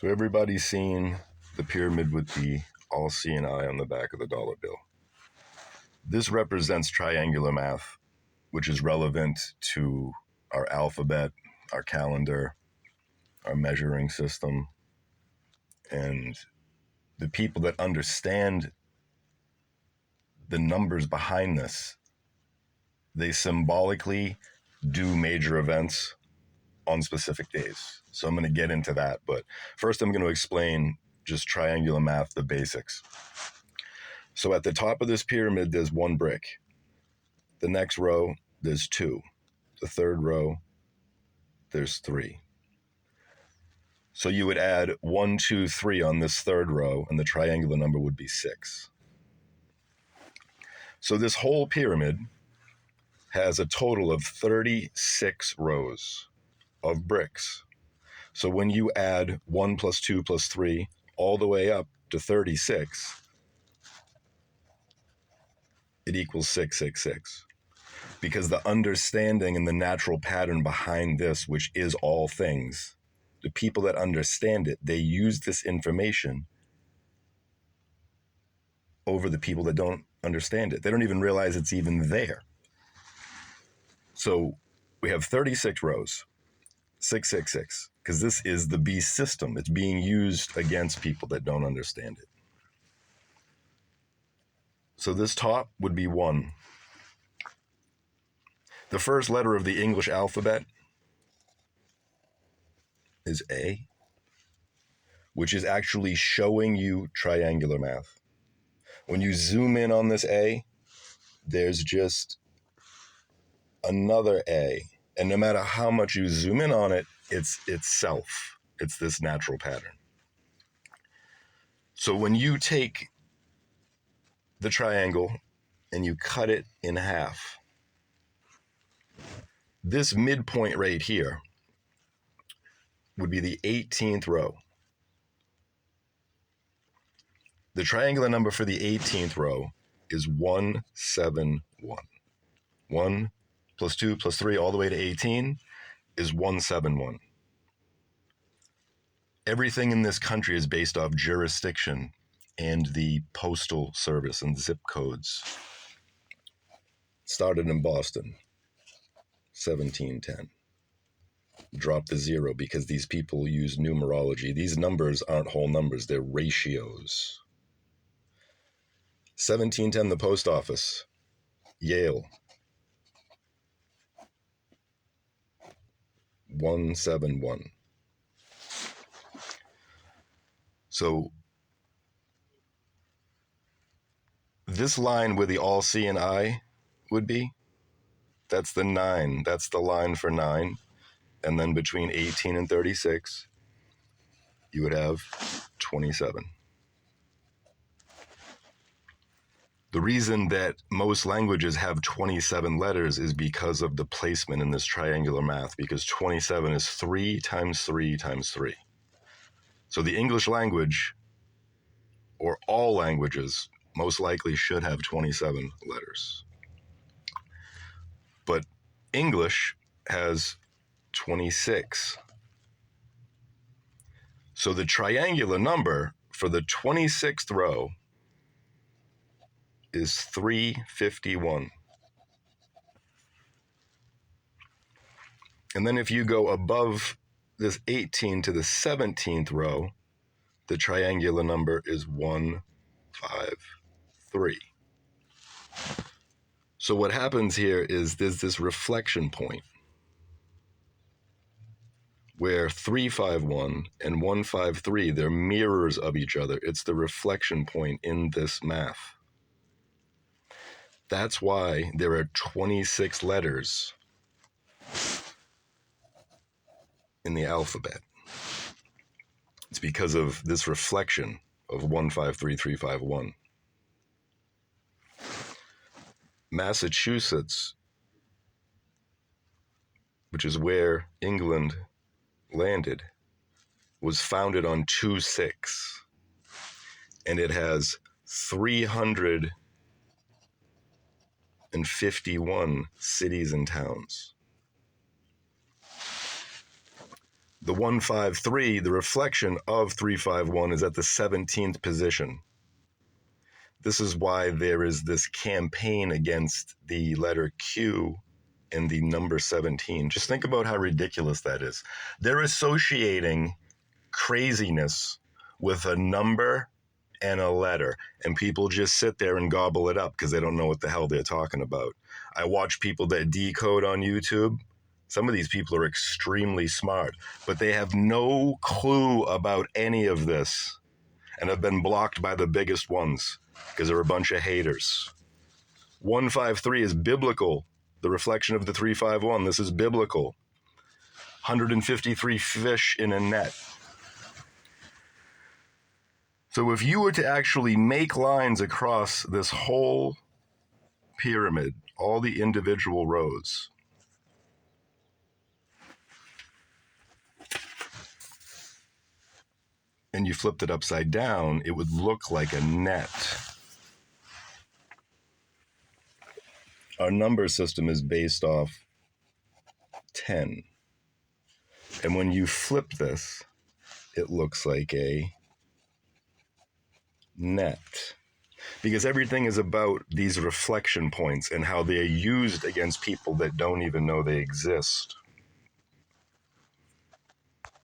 So everybody's seen the pyramid with the all-seeing eye on the back of the dollar bill. This represents triangular math, which is relevant to our alphabet, our calendar, our measuring system, and the people that understand the numbers behind this, they symbolically do major events on specific days. So I'm going to get into that, but first I'm going to explain just triangular math, the basics. So at the top of this pyramid, there's one brick. The next row, there's two. The third row, there's three. So you would add 1, 2, 3 on this third row, and the triangular number would be 6. So this whole pyramid has a total of 36 rows of bricks. So when you add 1 plus 2 plus 3 all the way up to 36, it equals 666. Because the understanding and the natural pattern behind this, which is all things, the people that understand it, they use this information over the people that don't understand it. They don't even realize it's even there. So we have 36 rows, 666, because this is the beast system. It's being used against people that don't understand it. So this top would be 1. The first letter of the English alphabet is A, which is actually showing you triangular math. When you zoom in on this A, there's just another A. And no matter how much you zoom in on it, it's itself. It's this natural pattern. So when you take the triangle and you cut it in half, this midpoint right here would be the 18th row. The triangular number for the 18th row is 171. 1 plus 2 plus 3 all the way to 18 is 171. Everything in this country is based off jurisdiction and the postal service and zip codes. Started in Boston, 1710. Drop the 0 because these people use numerology. These numbers aren't whole numbers, they're ratios. 1710, the post office, Yale, 171. So this line where the all-seeing eye would be, that's the 9. That's the line for 9. And then between 18 and 36, you would have 27. The reason that most languages have 27 letters is because of the placement in this triangular math, because 27 is 3 times 3 times 3. So the English language, or all languages, most likely should have 27 letters. But English has 26. So the triangular number for the 26th row is 351. And then if you go above this 18 to the 17th row, the triangular number is 153. So what happens here is there's this reflection point where 351 and 153, they're mirrors of each other. It's the reflection point in this math. That's why there are 26 letters in the alphabet. It's because of this reflection of 153351. Massachusetts, which is where England landed, was founded on 2-6, and it has 351 cities and towns. The 153, the reflection of 351, is at the 17th position. This is why there is this campaign against the letter Q in the number 17. Just think about how ridiculous that is. They're associating craziness with a number and a letter, and people just sit there and gobble it up because they don't know what the hell they're talking about. I watch people that decode on YouTube. Some of these people are extremely smart, but they have no clue about any of this and have been blocked by the biggest ones because they're a bunch of haters. 153 is biblical. The reflection of the 351. This is biblical. 153 fish in a net. So if you were to actually make lines across this whole pyramid, all the individual rows, and you flipped it upside down, it would look like a net. Our number system is based off 10. And when you flip this, it looks like a net. Because everything is about these reflection points and how they are used against people that don't even know they exist.